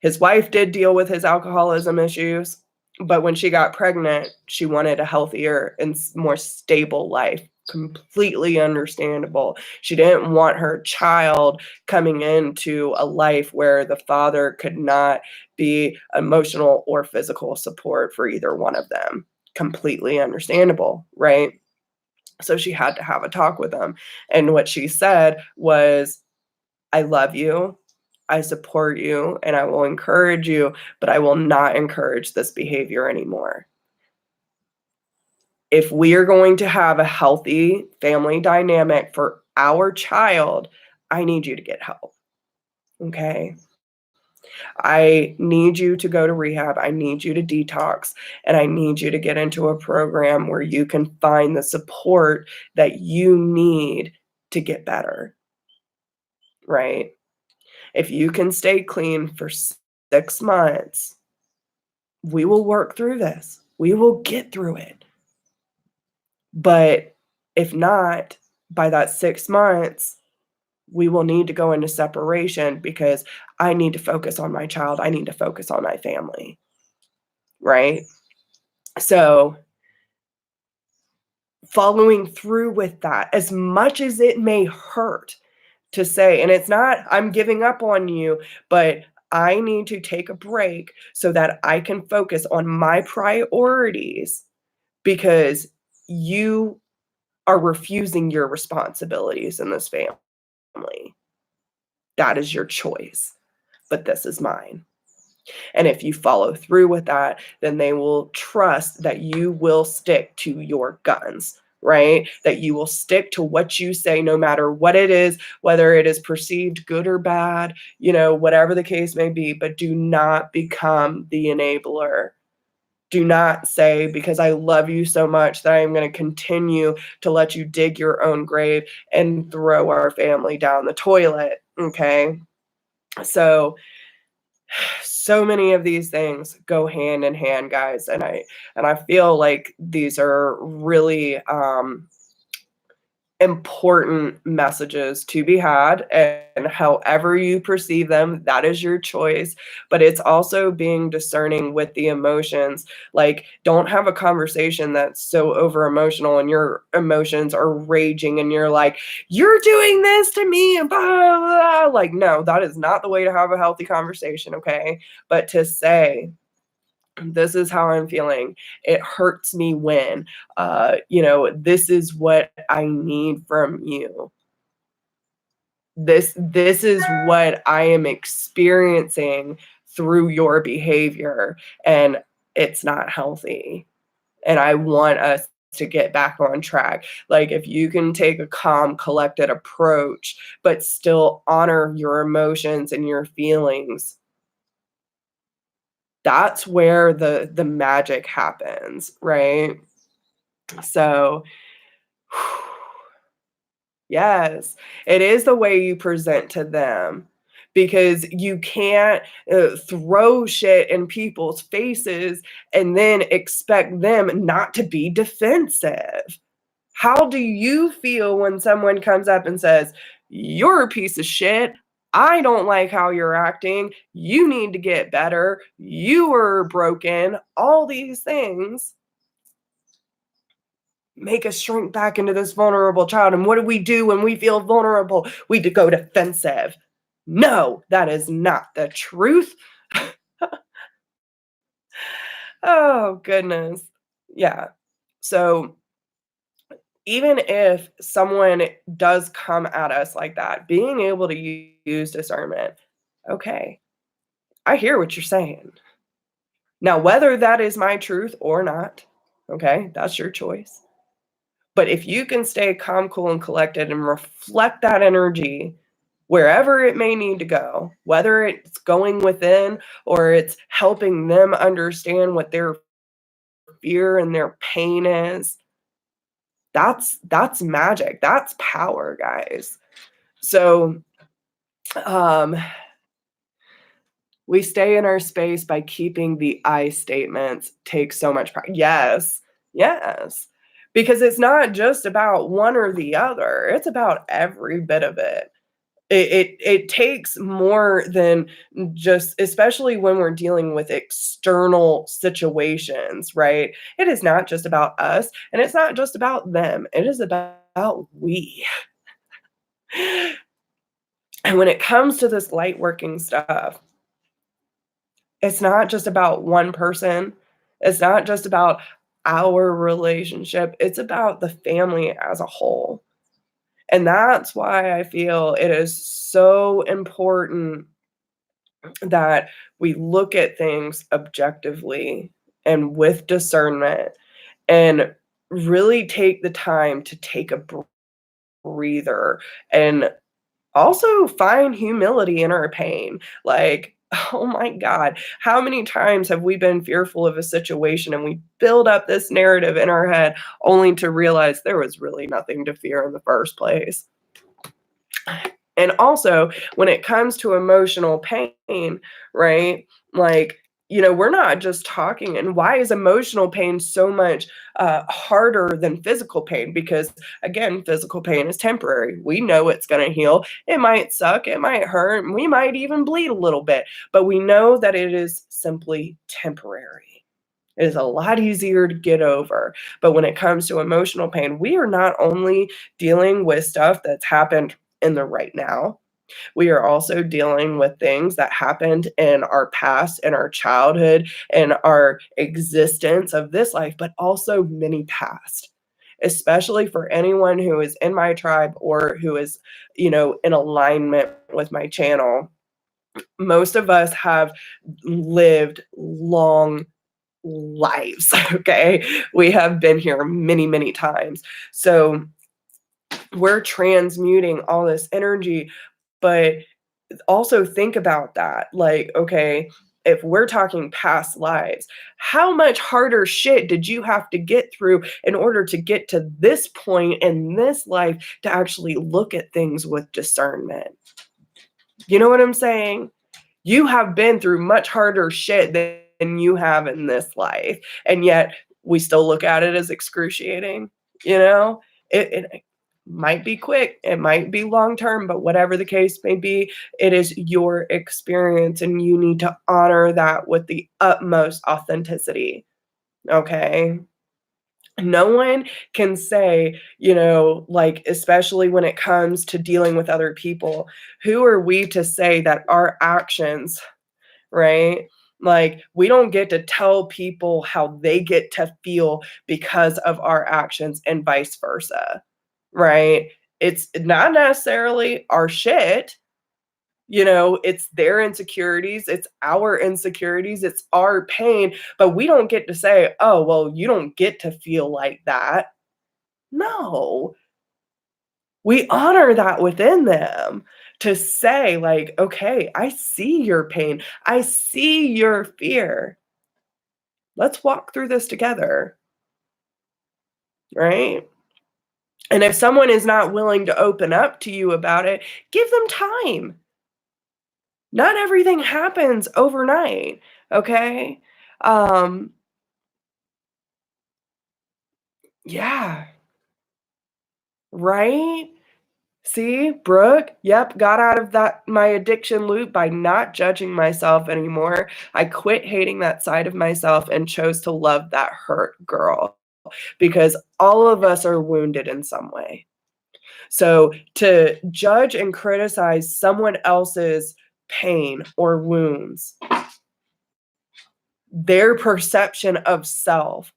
His wife did deal with his alcoholism issues, but when she got pregnant, she wanted a healthier and more stable life. Completely understandable. She didn't want her child coming into a life where the father could not be emotional or physical support for either one of them. Completely understandable, right? So she had to have a talk with him. And what she said was, I love you. I support you and I will encourage you, but I will not encourage this behavior anymore. If we are going to have a healthy family dynamic for our child, I need you to get help. Okay. I need you to go to rehab. I need you to detox. And I need you to get into a program where you can find the support that you need to get better. Right. If you can stay clean for 6 months, we will work through this. We will get through it. But if not, by that 6 months, we will need to go into separation because I need to focus on my child. I need to focus on my family. Right? So, following through with that, as much as it may hurt to say, and it's not, I'm giving up on you, but I need to take a break so that I can focus on my priorities because you are refusing your responsibilities in this family. That is your choice, but this is mine. And if you follow through with that, then they will trust that you will stick to your guns, right? That you will stick to what you say, no matter what it is, whether it is perceived good or bad, whatever the case may be, but do not become the enabler. Do not say, because I love you so much that I am going to continue to let you dig your own grave and throw our family down the toilet. Okay. So many of these things go hand in hand, guys. And I feel like these are really important messages to be had, and however you perceive them, that is your choice. But it's also being discerning with the emotions. Like, don't have a conversation that's so over emotional and your emotions are raging and you're like, you're doing this to me and blah, blah, blah. Like, no, that is not the way to have a healthy conversation. Okay. But to say, this is how I'm feeling. It hurts me when, this is what I need from you. This is what I am experiencing through your behavior, and it's not healthy. And I want us to get back on track. Like, if you can take a calm, collected approach, but still honor your emotions and your feelings, that's where the magic happens, right? So, yes, it is the way you present to them, because you can't throw shit in people's faces and then expect them not to be defensive. How do you feel when someone comes up and says, "You're a piece of shit. I don't like how you're acting. You need to get better. You are broken." All these things make us shrink back into this vulnerable child. And what do we do when we feel vulnerable? We go defensive. No, that is not the truth. Oh, goodness. Yeah. So even if someone does come at us like that, being able to use discernment, okay, I hear what you're saying. Now, whether that is my truth or not, okay, that's your choice. But if you can stay calm, cool, and collected and reflect that energy wherever it may need to go, whether it's going within or it's helping them understand what their fear and their pain is, that's magic. That's power, guys. So, um, we stay in our space by keeping the I statements take so much pride. Yes, yes. Because it's not just about one or the other, it's about every bit of it. It takes more than just, especially when we're dealing with external situations, right? It is not just about us, and it's not just about them. It is about we. And when it comes to this light working stuff, it's not just about one person. It's not just about our relationship. It's about the family as a whole. And that's why I feel it is so important that we look at things objectively and with discernment and really take the time to take a breather and also find humility in our pain. Like, oh my God, how many times have we been fearful of a situation and we build up this narrative in our head only to realize there was really nothing to fear in the first place? And also, when it comes to emotional pain, right? Like, we're not just talking. And why is emotional pain so much harder than physical pain? Because again, physical pain is temporary. We know it's going to heal. It might suck. It might hurt. And we might even bleed a little bit, but we know that it is simply temporary. It is a lot easier to get over. But when it comes to emotional pain, we are not only dealing with stuff that's happened in the right now, we are also dealing with things that happened in our past, in our childhood, in our existence of this life, but also many past. Especially for anyone who is in my tribe or who is, in alignment with my channel. Most of us have lived long lives, okay? We have been here many, many times. So we're transmuting all this energy, but also think about that. Like, okay, if we're talking past lives, how much harder shit did you have to get through in order to get to this point in this life to actually look at things with discernment? You know what I'm saying? You have been through much harder shit than you have in this life, and yet we still look at it as excruciating, you know? It might be quick, it might be long term, but whatever the case may be, it is your experience, and you need to honor that with the utmost authenticity, okay? No one can say, like, especially when it comes to dealing with other people, who are we to say that our actions, right? Like, we don't get to tell people how they get to feel because of our actions and vice versa, right? It's not necessarily our shit. It's their insecurities, it's our insecurities, it's our pain, but we don't get to say, "Oh, well, you don't get to feel like that." No. We honor that within them to say, like, "Okay, I see your pain. I see your fear. Let's walk through this together." Right? And if someone is not willing to open up to you about it, give them time. Not everything happens overnight, okay? Um, yeah, right? See, Brooke, yep, got out of that my addiction loop by not judging myself anymore. I quit hating that side of myself and chose to love that hurt girl because all of us are wounded in some way. So to judge and criticize someone else's pain or wounds, their perception of self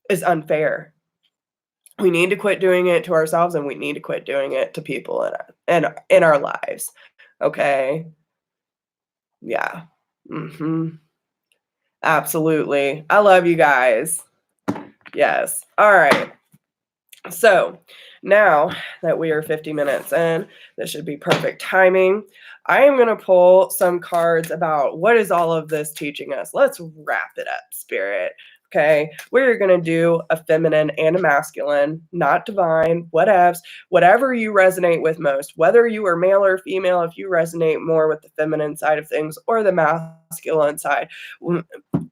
is unfair. We need to quit doing it to ourselves, and we need to quit doing it to people in our lives. Okay? Yeah. Mhm. Absolutely. I love you guys. Yes. All right. So, now that we are 50 minutes in, this should be perfect timing. I am going to pull some cards about what is all of this teaching us. Let's wrap it up, Spirit. Okay, we're going to do a feminine and a masculine, not divine, whatevs, whatever you resonate with most, whether you are male or female, if you resonate more with the feminine side of things or the masculine side.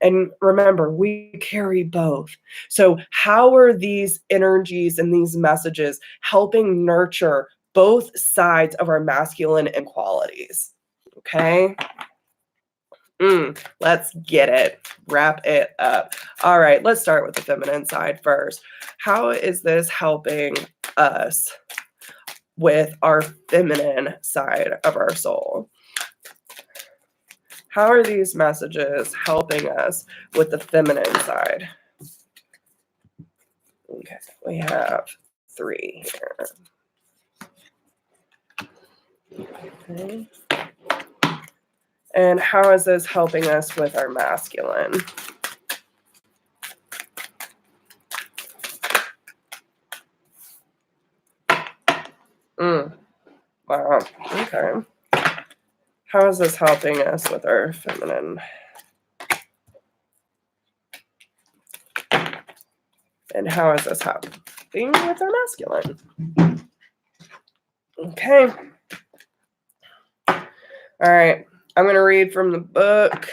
And remember, we carry both. So, how are these energies and these messages helping nurture both sides of our masculine inequalities? Okay. Let's get it. Wrap it up. All right, let's start with the feminine side first. How is this helping us with our feminine side of our soul? How are these messages helping us with the feminine side? Okay, we have 3 here. Okay. And how is this helping us with our masculine? Wow. Okay. How is this helping us with our feminine? And how is this helping with our masculine? Okay. All right. I'm going to read from the book.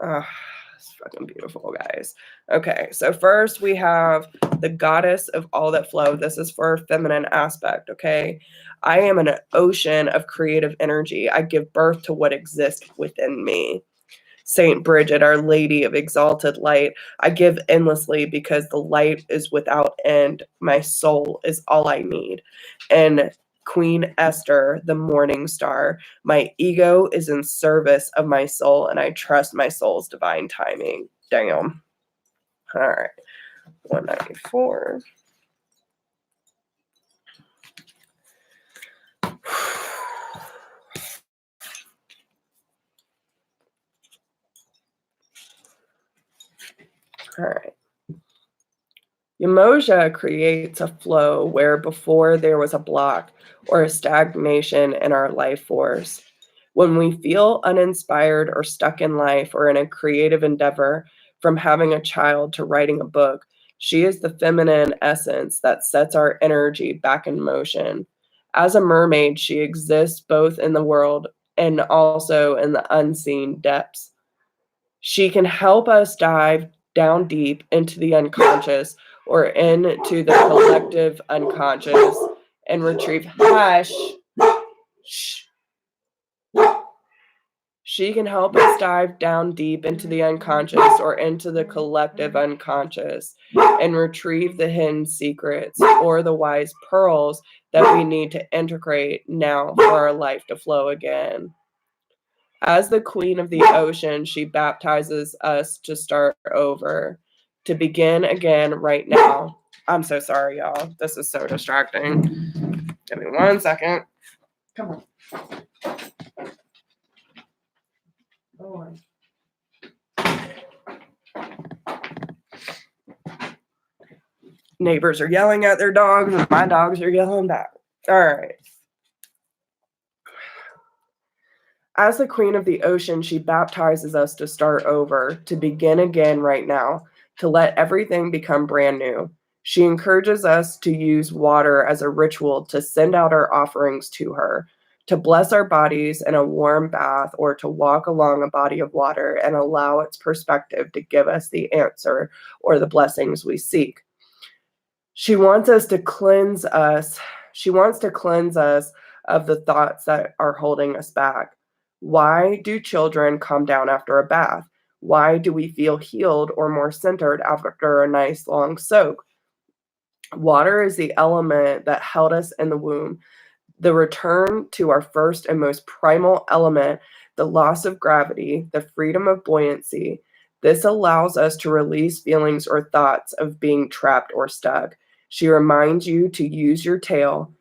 Oh, it's fucking beautiful, guys. Okay. So first we have the goddess of all that flow. This is for feminine aspect. Okay. I am an ocean of creative energy. I give birth to what exists within me. Saint Bridget, Our Lady of Exalted Light, I give endlessly because the light is without end. My soul is all I need. And Queen Esther, the morning star, my ego is in service of my soul, and I trust my soul's divine timing. Damn. All right. 194. All right. Umoja creates a flow where before there was a block or a stagnation in our life force. When we feel uninspired or stuck in life or in a creative endeavor, from having a child to writing a book, she is the feminine essence that sets our energy back in motion. As a mermaid, she exists both in the world and also in the unseen depths. She can help us dive down deep into the unconscious or into the collective unconscious and retrieve shh. She can help us dive down deep into the unconscious or into the collective unconscious and retrieve the hidden secrets or the wise pearls that we need to integrate now for our life to flow again. As the queen of the ocean, she baptizes us to start over, to begin again right now. I'm so sorry, y'all. This is so distracting. Give me 1 second. Come on. Oh. Neighbors are yelling at their dogs, and my dogs are yelling back. All right. As the queen of the ocean, she baptizes us to start over, to begin again right now, to let everything become brand new. She encourages us to use water as a ritual to send out our offerings to her, to bless our bodies in a warm bath, or to walk along a body of water and allow its perspective to give us the answer or the blessings we seek. She wants us to cleanse us. She wants to cleanse us of the thoughts that are holding us back. Why do children calm down after a bath? Why do we feel healed or more centered after a nice long soak? Water is the element that held us in the womb. The return to our first and most primal element, the loss of gravity, the freedom of buoyancy. This allows us to release feelings or thoughts of being trapped or stuck. She reminds you to use your tail.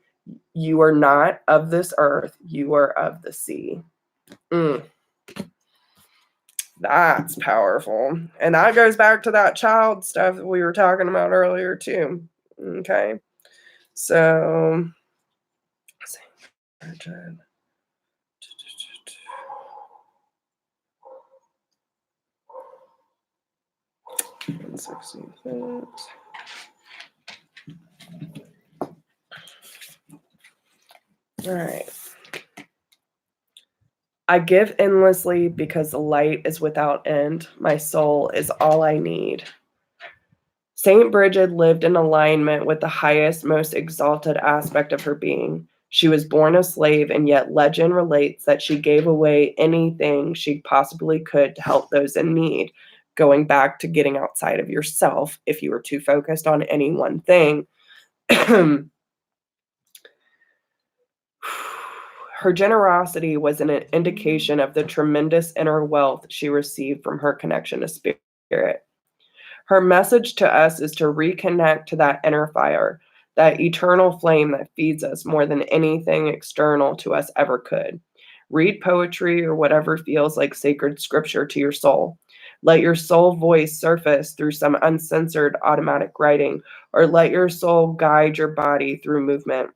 You are not of this earth, you are of the sea. That's powerful. And that goes back to that child stuff that we were talking about earlier, too. Okay. So, let's see. 160 feet. All right. I give endlessly because the light is without end. My soul is all I need. Saint Bridget lived in alignment with the highest, most exalted aspect of her being. She was born a slave, and yet legend relates that she gave away anything she possibly could to help those in need. Going back to getting outside of yourself if you were too focused on any one thing. Her generosity was an indication of the tremendous inner wealth she received from her connection to spirit. Her message to us is to reconnect to that inner fire, that eternal flame that feeds us more than anything external to us ever could. Read poetry or whatever feels like sacred scripture to your soul. Let your soul voice surface through some uncensored automatic writing, or let your soul guide your body through movement.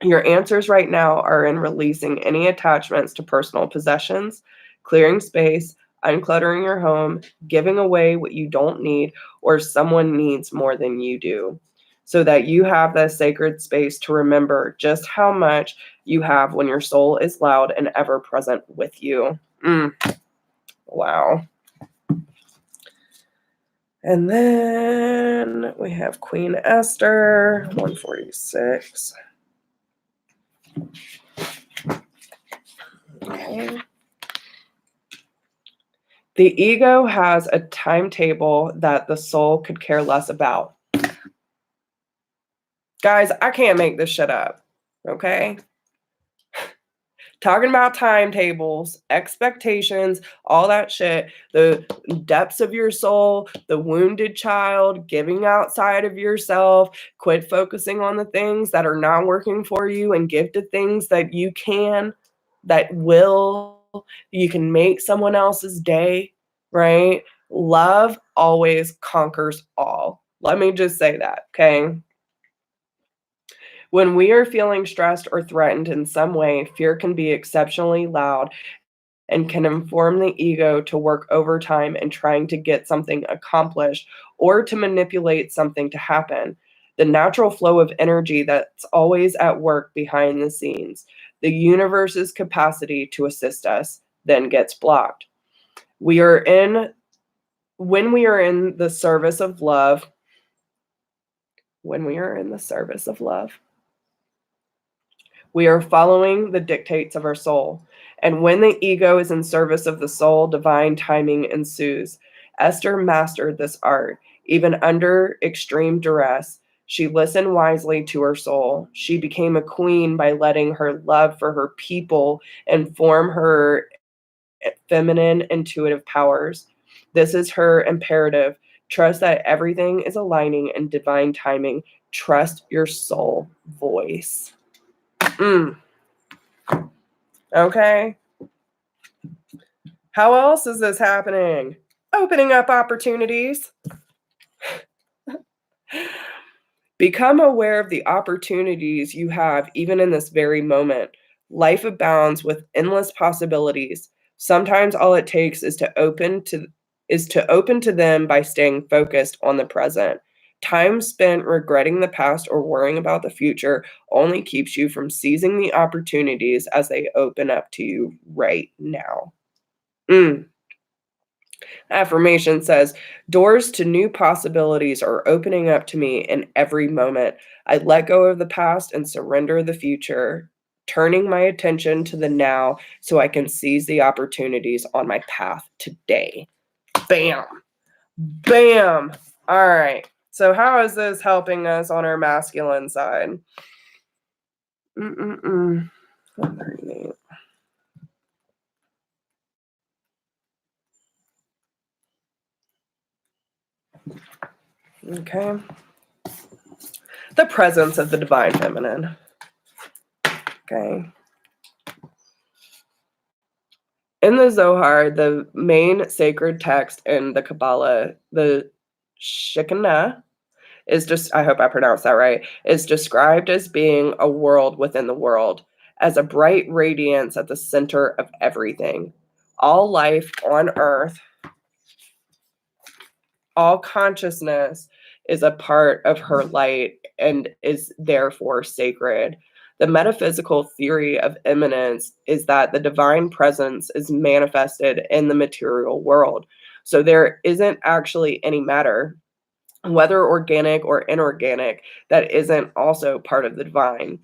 Your answers right now are in releasing any attachments to personal possessions, clearing space, uncluttering your home, giving away what you don't need or someone needs more than you do, so that you have that sacred space to remember just how much you have when your soul is loud and ever present with you. Wow. And then we have Queen Esther, 146. Okay. The ego has a timetable that the soul could care less about. Guys, I can't make this shit up, okay? Talking about timetables, expectations, all that shit, the depths of your soul, the wounded child, giving outside of yourself, quit focusing on the things that are not working for you and give to things that you can, you can make someone else's day, right? Love always conquers all. Let me just say that, okay? When we are feeling stressed or threatened in some way, fear can be exceptionally loud and can inform the ego to work overtime in trying to get something accomplished or to manipulate something to happen. The natural flow of energy that's always at work behind the scenes, the universe's capacity to assist us, then gets blocked. When we are in the service of love, we are following the dictates of our soul. And when the ego is in service of the soul, divine timing ensues. Esther mastered this art. Even under extreme duress, she listened wisely to her soul. She became a queen by letting her love for her people inform her feminine intuitive powers. This is her imperative. Trust that everything is aligning in divine timing. Trust your soul voice. Okay. How else is this happening? Opening up opportunities. Become aware of the opportunities you have even in this very moment. Life abounds with endless possibilities. Sometimes all it takes is to open to them by staying focused on the present. Time spent regretting the past or worrying about the future only keeps you from seizing the opportunities as they open up to you right now. Mm. Affirmation says, doors to new possibilities are opening up to me in every moment. I let go of the past and surrender the future, turning my attention to the now so I can seize the opportunities on my path today. Bam. Bam. All right. So how is this helping us on our masculine side? 138. Okay. The presence of the divine feminine. Okay. In the Zohar, the main sacred text in the Kabbalah, the Shekinah, is just, I hope I pronounced that right, is described as being a world within the world, as a bright radiance at the center of everything. All life on earth, all consciousness is a part of her light and is therefore sacred. The metaphysical theory of immanence is that the divine presence is manifested in the material world. So there isn't actually any matter, whether organic or inorganic, that isn't also part of the divine.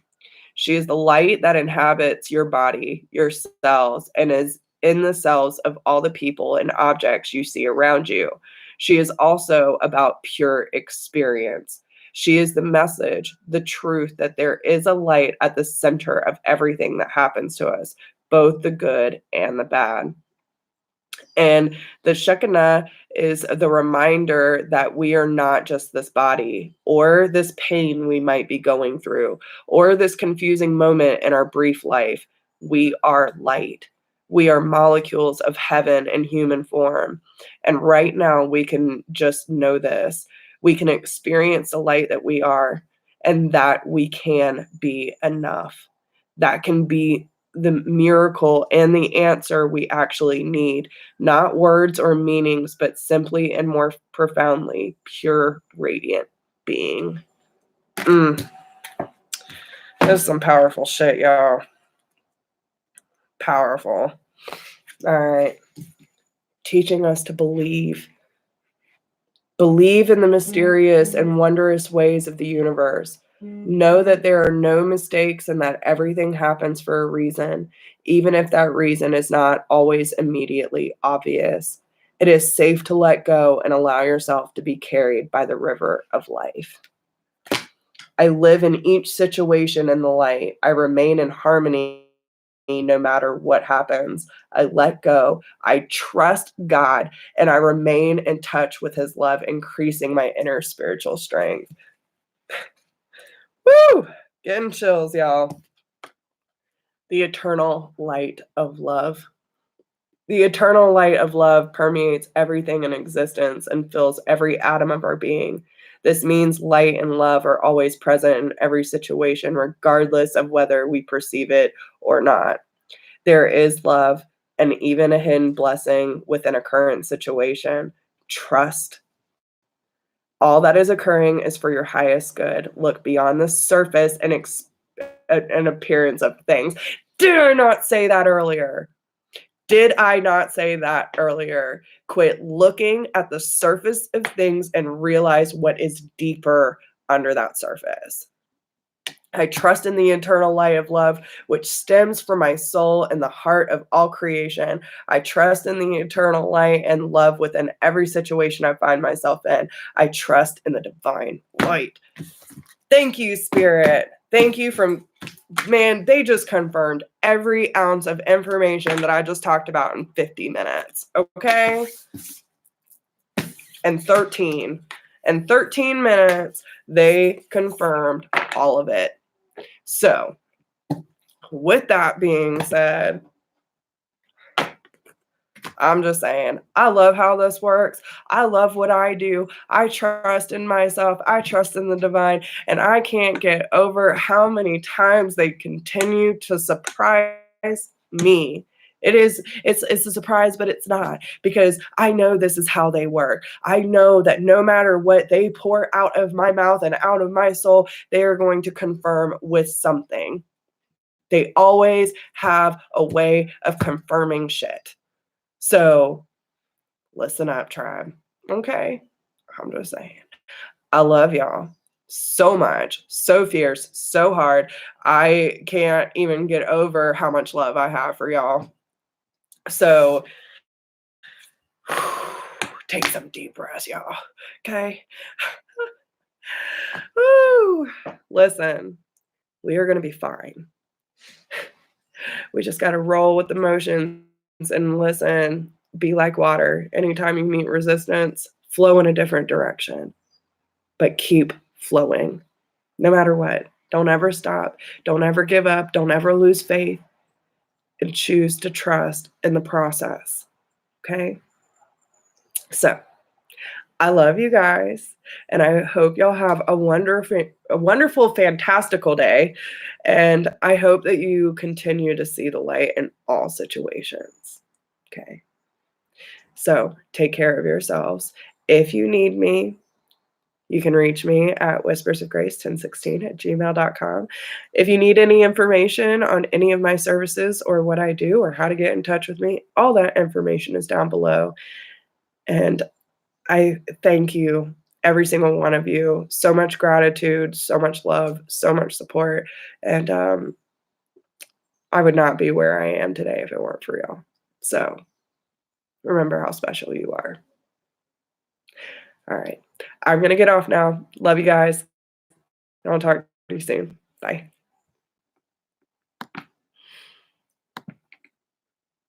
She is the light that inhabits your body, your cells, and is in the cells of all the people and objects you see around you. She is also about pure experience. She is the message, the truth that there is a light at the center of everything that happens to us, both the good and the bad. And the Shekinah is the reminder that we are not just this body or this pain we might be going through or this confusing moment in our brief life. We are light. We are molecules of heaven in human form. And right now we can just know this. We can experience the light that we are and that we can be enough. That can be the miracle and the answer we actually need. Not words or meanings, but simply and more profoundly pure, radiant being. This is some powerful shit, y'all. Powerful. All right. Teaching us to believe. Believe in the mysterious and wondrous ways of the universe. Know that there are no mistakes and that everything happens for a reason, even if that reason is not always immediately obvious. It is safe to let go and allow yourself to be carried by the river of life. I live in each situation in the light. I remain in harmony no matter what happens. I let go. I trust God and I remain in touch with his love, increasing my inner spiritual strength. Woo! Getting chills, y'all. The eternal light of love. The eternal light of love permeates everything in existence and fills every atom of our being. This means light and love are always present in every situation, regardless of whether we perceive it or not. There is love and even a hidden blessing within a current situation. Trust. All that is occurring is for your highest good. Look beyond the surface and an appearance of things. Did I not say that earlier? Did I not say that earlier? Quit looking at the surface of things and realize what is deeper under that surface. I trust in the eternal light of love, which stems from my soul and the heart of all creation. I trust in the eternal light and love within every situation I find myself in. I trust in the divine light. Thank you, Spirit. Thank you man, they just confirmed every ounce of information that I just talked about in 50 minutes, okay? And 13 minutes, they confirmed all of it. So, with that being said, I'm just saying, I love how this works. I love what I do. I trust in myself. I trust in the divine. And I can't get over how many times they continue to surprise me It's a surprise, but it's not, because I know this is how they work. I know that no matter what they pour out of my mouth and out of my soul, they are going to confirm with something. They always have a way of confirming shit. So listen up, tribe. Okay. I'm just saying. I love y'all so much, so fierce, so hard. I can't even get over how much love I have for y'all. So take some deep breaths, y'all. Okay. Woo. Listen, we are going to be fine. We just got to roll with the motions and listen, be like water. Anytime you meet resistance, flow in a different direction, but keep flowing no matter what. Don't ever stop. Don't ever give up. Don't ever lose faith, and choose to trust in the process. Okay. So I love you guys, and I hope y'all have a wonderful, fantastical day. And I hope that you continue to see the light in all situations. Okay. So take care of yourselves. If you need me, you can reach me at whispersofgrace1016@gmail.com. If you need any information on any of my services or what I do or how to get in touch with me, all that information is down below. And I thank you, every single one of you. So much gratitude, so much love, so much support. And I would not be where I am today if it weren't for y'all. So remember how special you are. All right. I'm going to get off now. Love you guys. I'll talk to you soon. Bye.